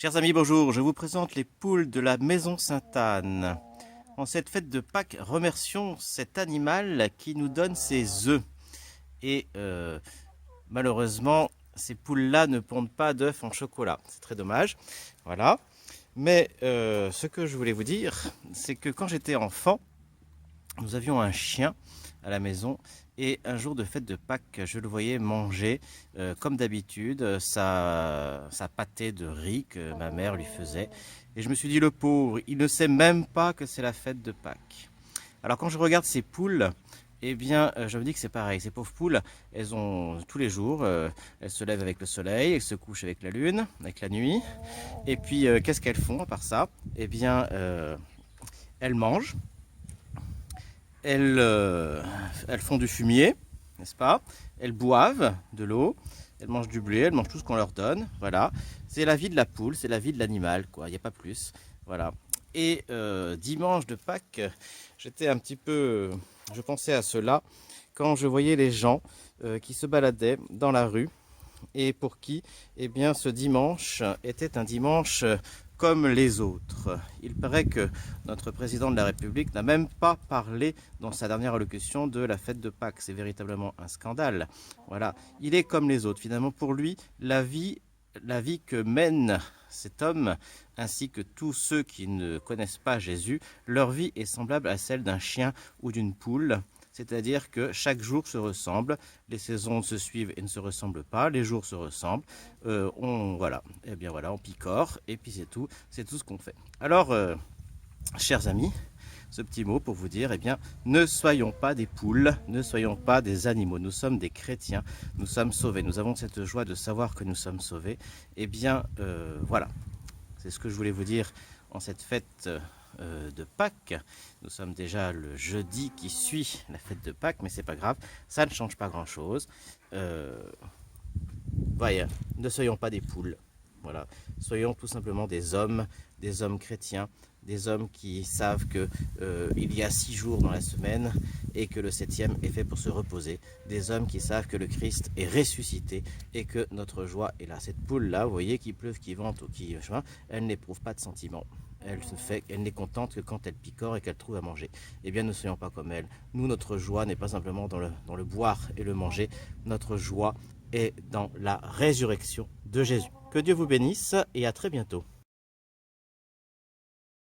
Chers amis, bonjour, je vous présente les poules de la maison Sainte-Anne. En cette fête de Pâques, remercions cet animal qui nous donne ses œufs. Et malheureusement, ces poules-là ne pondent pas d'œufs en chocolat. C'est très dommage. Voilà. Mais ce que je voulais vous dire, c'est que quand j'étais enfant, nous avions un chien à la maison et un jour de fête de Pâques, je le voyais manger comme d'habitude sa pâtée de riz que ma mère lui faisait. Et je me suis dit, le pauvre, il ne sait même pas que c'est la fête de Pâques. Alors quand je regarde ces poules, eh bien, je me dis que c'est pareil. Ces pauvres poules, elles ont tous les jours, elles se lèvent avec le soleil, elles se couchent avec la lune, avec la nuit. Et puis, qu'est-ce qu'elles font à part ça? Eh bien, elles mangent. Elles font du fumier, n'est-ce pas? Elles boivent de l'eau, elles mangent du blé, elles mangent tout ce qu'on leur donne. Voilà, c'est la vie de la poule, c'est la vie de l'animal, quoi. Il n'y a pas plus. Voilà. Et dimanche de Pâques, j'étais un petit peu, je pensais à cela quand je voyais les gens qui se baladaient dans la rue et pour qui, eh bien, ce dimanche était un dimanche comme les autres. Il paraît que notre président de la République n'a même pas parlé dans sa dernière allocution de la fête de Pâques. C'est véritablement un scandale. Voilà, il est comme les autres. Finalement, pour lui, la vie que mène cet homme, ainsi que tous ceux qui ne connaissent pas Jésus, leur vie est semblable à celle d'un chien ou d'une poule. C'est-à-dire que chaque jour se ressemble, les saisons se suivent et ne se ressemblent pas, les jours se ressemblent, voilà, et bien voilà, on picore, et puis c'est tout ce qu'on fait. Alors, chers amis, ce petit mot pour vous dire, eh bien, ne soyons pas des poules, ne soyons pas des animaux, nous sommes des chrétiens, nous sommes sauvés, nous avons cette joie de savoir que nous sommes sauvés, eh bien, voilà, c'est ce que je voulais vous dire en cette fête de Pâques. Nous sommes déjà le jeudi qui suit la fête de Pâques, mais c'est pas grave, ça ne change pas grand-chose. Voyez, ne soyons pas des poules. Voilà, soyons tout simplement des hommes chrétiens, des hommes qui savent que il y a 6 jours dans la semaine et que le 7e est fait pour se reposer. Des hommes qui savent que le Christ est ressuscité et que notre joie est là. Cette poule-là, vous voyez, qui pleuve, qui vente ou qui elle n'éprouve pas de sentiments. Elle n'est contente que quand elle picore et qu'elle trouve à manger. Eh bien, ne soyons pas comme elle. Nous, notre joie n'est pas simplement dans le boire et le manger. Notre joie est dans la résurrection de Jésus. Que Dieu vous bénisse et à très bientôt.